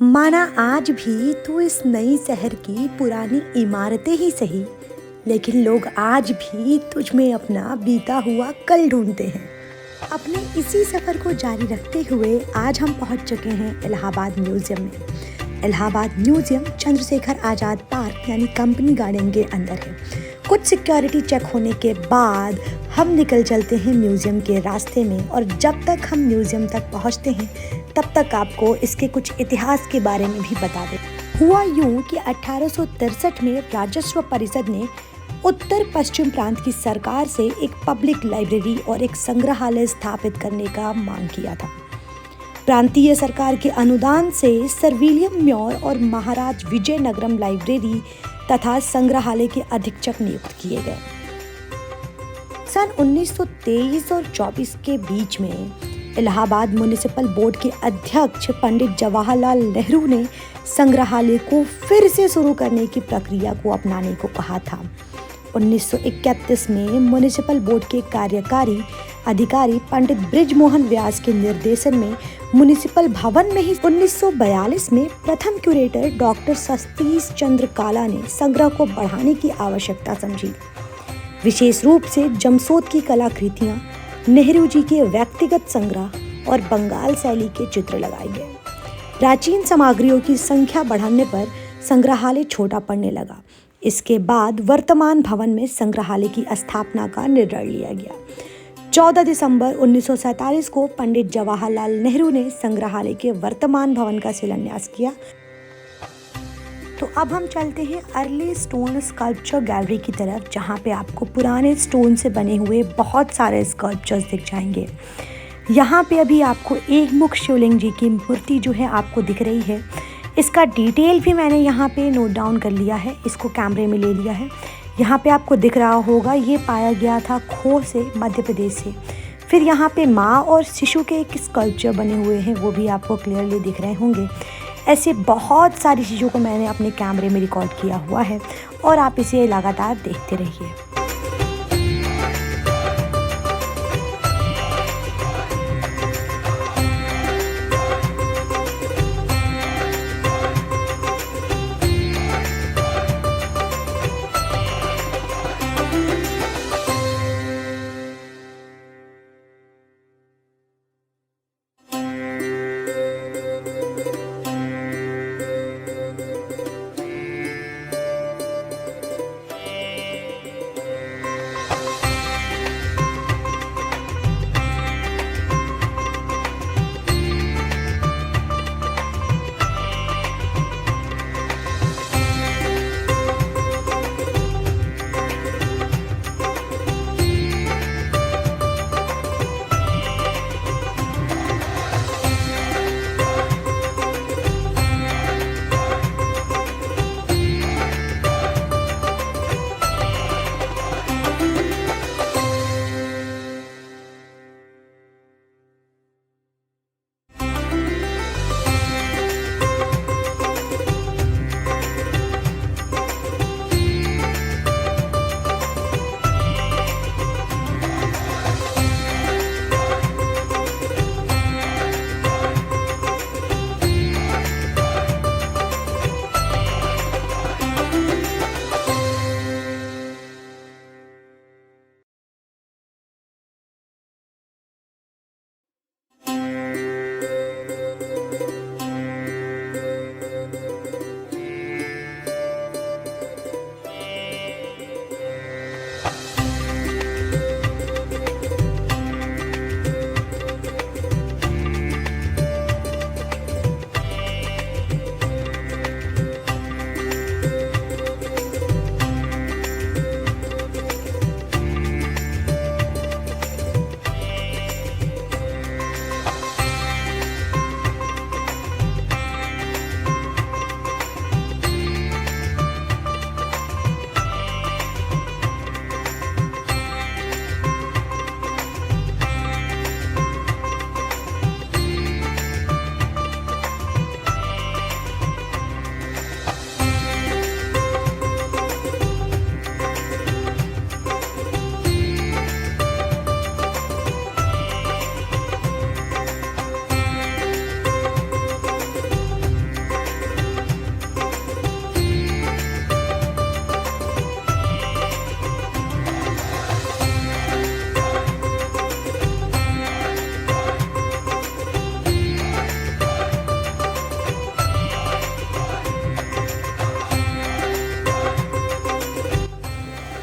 माना आज भी तू इस नई शहर की पुरानी इमारतें ही सही, लेकिन लोग आज भी तुझ में अपना बीता हुआ कल ढूंढते हैं। अपने इसी सफ़र को जारी रखते हुए आज हम पहुंच चुके हैं इलाहाबाद म्यूज़ियम में। इलाहाबाद म्यूज़ियम चंद्रशेखर आज़ाद पार्क यानी कंपनी गार्डन के अंदर है। कुछ सिक्योरिटी चेक होने के बाद हम निकल चलते हैं म्यूज़ियम के रास्ते में, और जब तक हम म्यूज़ियम तक पहुंचते हैं तब तक आपको इसके कुछ इतिहास के बारे में भी बता दें। हुआ यूँ कि 1863 में राजस्व परिषद ने उत्तर पश्चिम प्रांत की सरकार से एक पब्लिक लाइब्रेरी और एक संग्रहालय स्थापित करने का मांग किया था। प्रांतीय सरकार के अनुदान से सर विलियम म्योर और महाराज विजयनगरम लाइब्रेरी तथा संग्रहालय के अधीक्षक नियुक्त किए गए। सन 1923 और 24 के बीच में इलाहाबाद म्युनिसिपल बोर्ड के अध्यक्ष पंडित जवाहरलाल नेहरू ने संग्रहालय को फिर से शुरू करने की प्रक्रिया को अपनाने को कहा था। 1931 में म्युनिसिपल बोर्ड के कार्यकारी अधिकारी पंडित बृजमोहन व्यास के निर्देशन में म्युनिसिपल भवन में ही 1942 में प्रथम क्यूरेटर डॉक्टर सतीश चंद्र काला ने संग्रह को बढ़ाने की आवश्यकता समझी। विशेष रूप से जमशोद की कलाकृतियां, नेहरू जी के व्यक्तिगत संग्रह और बंगाल शैली के चित्र लगाए गए। प्राचीन सामग्रियों की संख्या बढ़ने पर संग्रहालय छोटा पड़ने लगा। इसके बाद वर्तमान भवन में संग्रहालय की स्थापना का निर्णय लिया गया। 14 दिसंबर 1947 को पंडित जवाहरलाल नेहरू ने संग्रहालय के वर्तमान भवन का शिलान्यास किया। तो अब हम चलते हैं अर्ली स्टोन स्कल्पचर गैलरी की तरफ, जहाँ पे आपको पुराने स्टोन से बने हुए बहुत सारे स्कल्पचर्स दिख जाएंगे। यहाँ पे अभी आपको एक मुख शिवलिंग जी की मूर्ति जो है आपको दिख रही है। इसका डिटेल भी मैंने यहाँ पे नोट डाउन कर लिया है, इसको कैमरे में ले लिया है। यहाँ पे आपको दिख रहा होगा ये पाया गया था खोह से, मध्य प्रदेश से। फिर यहाँ पे माँ और शिशु के एक स्कल्पचर बने हुए हैं, वो भी आपको क्लियरली दिख रहे होंगे। ऐसे बहुत सारी चीज़ों को मैंने अपने कैमरे में रिकॉर्ड किया हुआ है और आप इसे लगातार देखते रहिए।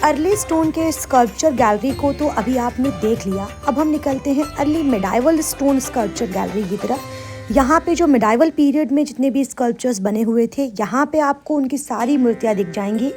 अर्ली स्टोन के स्कल्पचर गैलरी को तो अभी आपने देख लिया। अब हम निकलते हैं early medieval stone sculpture gallery की तरफ। यहाँ पे जो मिडाइवल पीरियड में जितने भी स्कल्पचर्स बने हुए थे, यहाँ पे आपको उनकी सारी मूर्तियाँ दिख जाएंगी।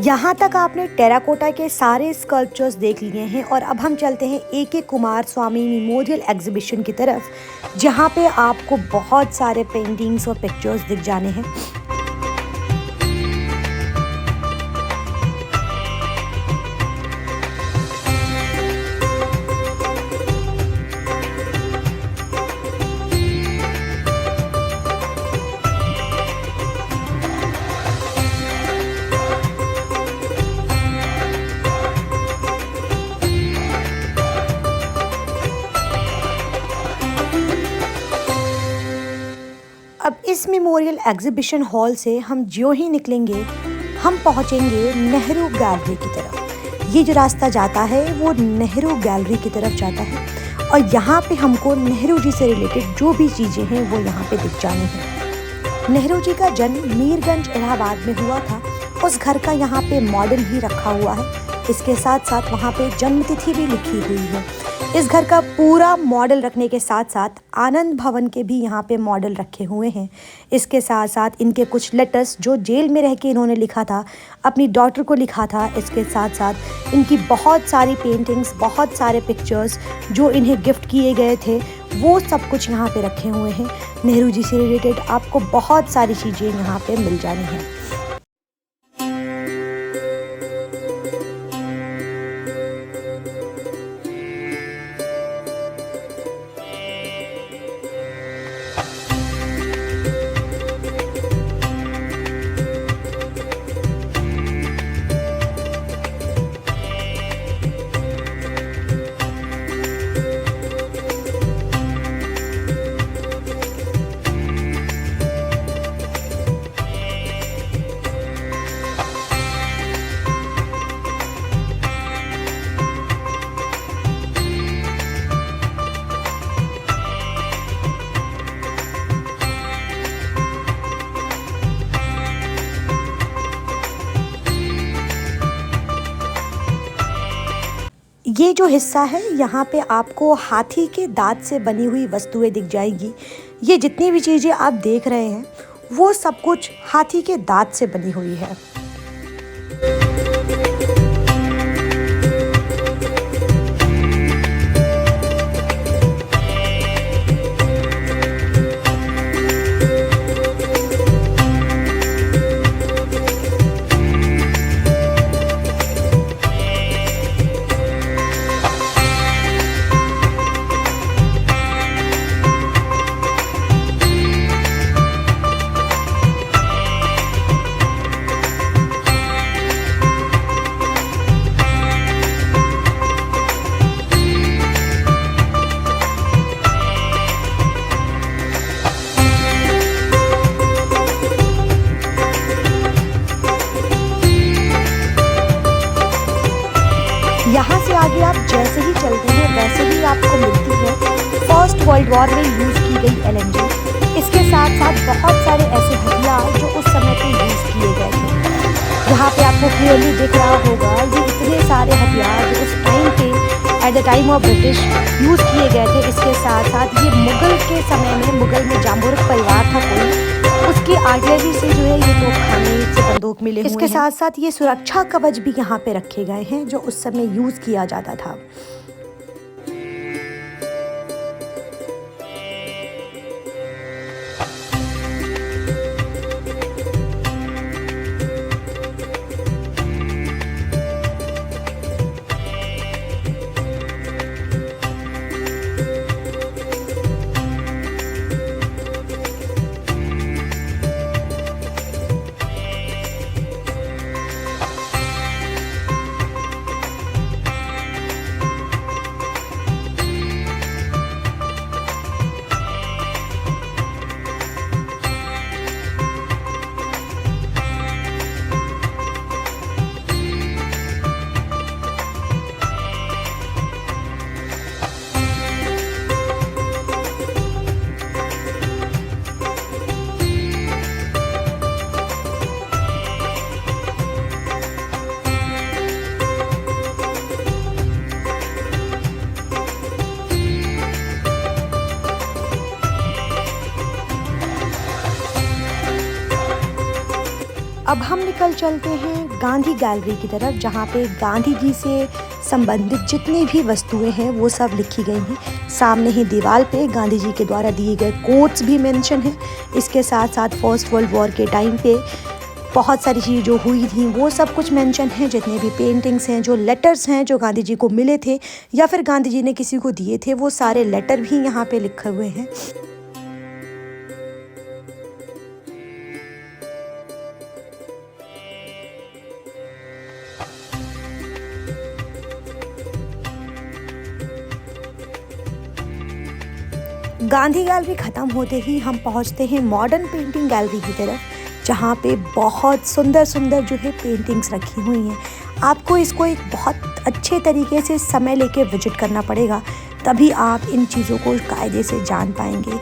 यहाँ तक आपने टेराकोटा के सारे स्कल्पचर्स देख लिए हैं और अब हम चलते हैं ए.के. कुमार स्वामी मेमोरियल एग्जीबिशन की तरफ, जहाँ पे आपको बहुत सारे पेंटिंग्स और पिक्चर्स दिख जाने हैं। अब इस मेमोरियल एग्जीबिशन हॉल से हम ज्यों ही निकलेंगे, हम पहुंचेंगे नेहरू गैलरी की तरफ। ये जो रास्ता जाता है वो नेहरू गैलरी की तरफ जाता है और यहाँ पे हमको नेहरू जी से रिलेटेड जो भी चीज़ें हैं वो यहाँ पे दिख जानी हैं। नेहरू जी का जन्म मीरगंज इलाहाबाद में हुआ था। उस घर का यहाँ पे मॉडल भी रखा हुआ है। इसके साथ साथ वहाँ पे जन्मतिथि भी लिखी हुई है। इस घर का पूरा मॉडल रखने के साथ साथ आनंद भवन के भी यहाँ पे मॉडल रखे हुए हैं। इसके साथ साथ इनके कुछ लेटर्स जो जेल में रह के इन्होंने लिखा था, अपनी डॉटर को लिखा था। इसके साथ साथ इनकी बहुत सारी पेंटिंग्स, बहुत सारे पिक्चर्स जो इन्हें गिफ्ट किए गए थे, वो सब कुछ यहाँ पे रखे हुए हैं। नेहरू जी से रिलेटेड आपको बहुत सारी चीज़ें यहाँ पे मिल जानी हैं। ये जो हिस्सा है यहाँ पे आपको हाथी के दांत से बनी हुई वस्तुएं दिख जाएगी। ये जितनी भी चीज़ें आप देख रहे हैं वो सब कुछ हाथी के दांत से बनी हुई है। यहाँ से आगे आप जैसे ही चलते हैं वैसे ही आपको मिलती है फर्स्ट वर्ल्ड वॉर में यूज़ की गई LMG। इसके साथ साथ बहुत सारे ऐसे हथियार जो उस समय पे यूज़ किए गए थे। यहाँ पे आपको क्लियरली दिख रहा होगा ये इतने सारे हथियार जो उस टाइम पे at the time of British use किए गए थे। इसके साथ साथ ये मुग़ल के समय में, मुग़ल में जाम्बुर्क परिवार था कोई, उसकी आर्टिलरी से जो है ये तोपखाने से बंदूक मिले हुए हैं। इसके साथ साथ ये सुरक्षा कवच भी यहाँ पे रखे गए हैं जो उस समय यूज़ किया जाता था। अब हम निकल चलते हैं गांधी गैलरी की तरफ, जहाँ पे गांधी जी से संबंधित जितनी भी वस्तुएं हैं वो सब लिखी गई हैं। सामने ही दीवार पे गांधी जी के द्वारा दिए गए कोट्स भी मेंशन हैं। इसके साथ साथ फर्स्ट वर्ल्ड वॉर के टाइम पे बहुत सारी चीज़ें जो हुई थी वो सब कुछ मेंशन है। जितने भी पेंटिंग्स हैं, जो लेटर्स हैं जो गांधी जी को मिले थे या फिर गांधी जी ने किसी को दिए थे, वो सारे लेटर भी यहाँ पे लिखे हुए हैं। गांधी गैलरी ख़त्म होते ही हम पहुंचते हैं मॉडर्न पेंटिंग गैलरी की तरफ, जहां पे बहुत सुंदर सुंदर जो है पेंटिंग्स रखी हुई हैं। आपको इसको एक बहुत अच्छे तरीके से समय लेके विजिट करना पड़ेगा, तभी आप इन चीज़ों को कायदे से जान पाएंगे।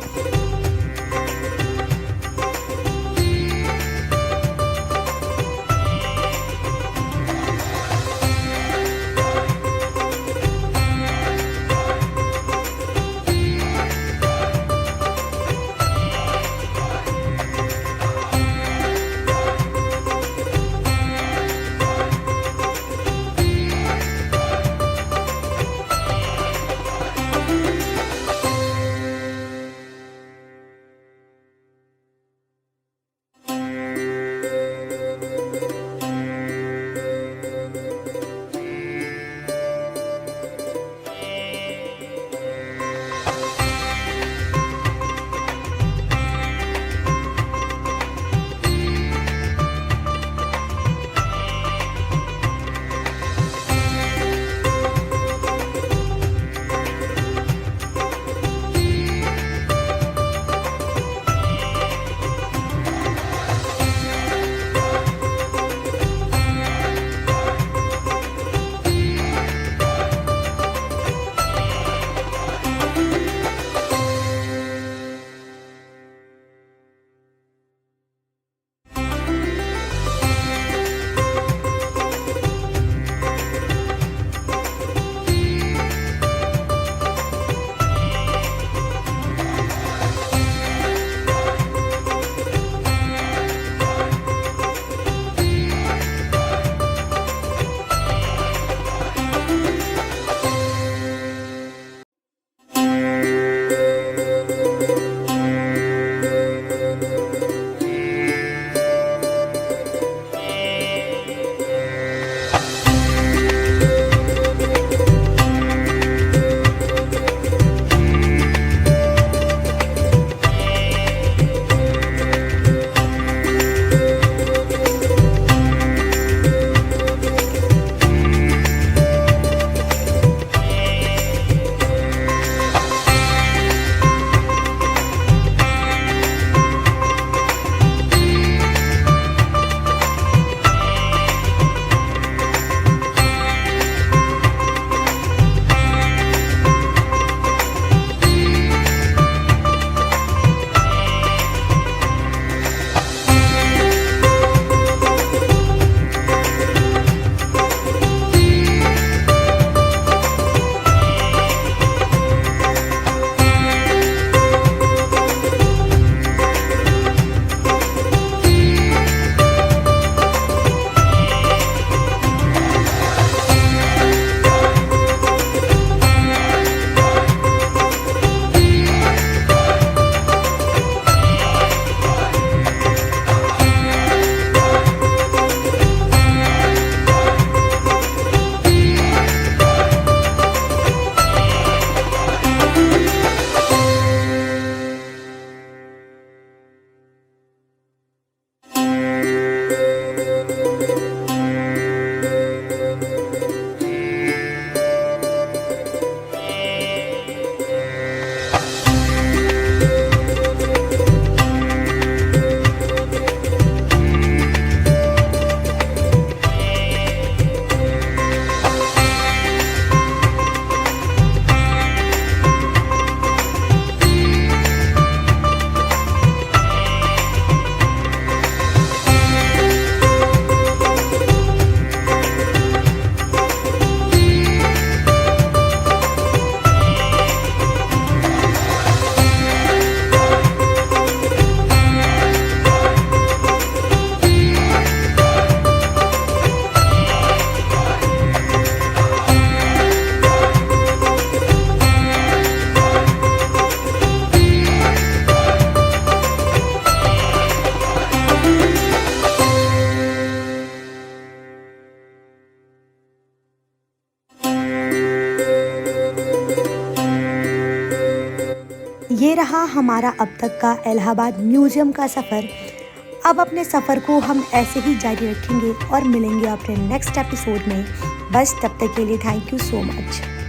ये रहा हमारा अब तक का इलाहाबाद म्यूज़ियम का सफ़र। अब अपने सफ़र को हम ऐसे ही जारी रखेंगे और मिलेंगे अपने नेक्स्ट एपिसोड में। बस तब तक के लिए थैंक यू सो मच।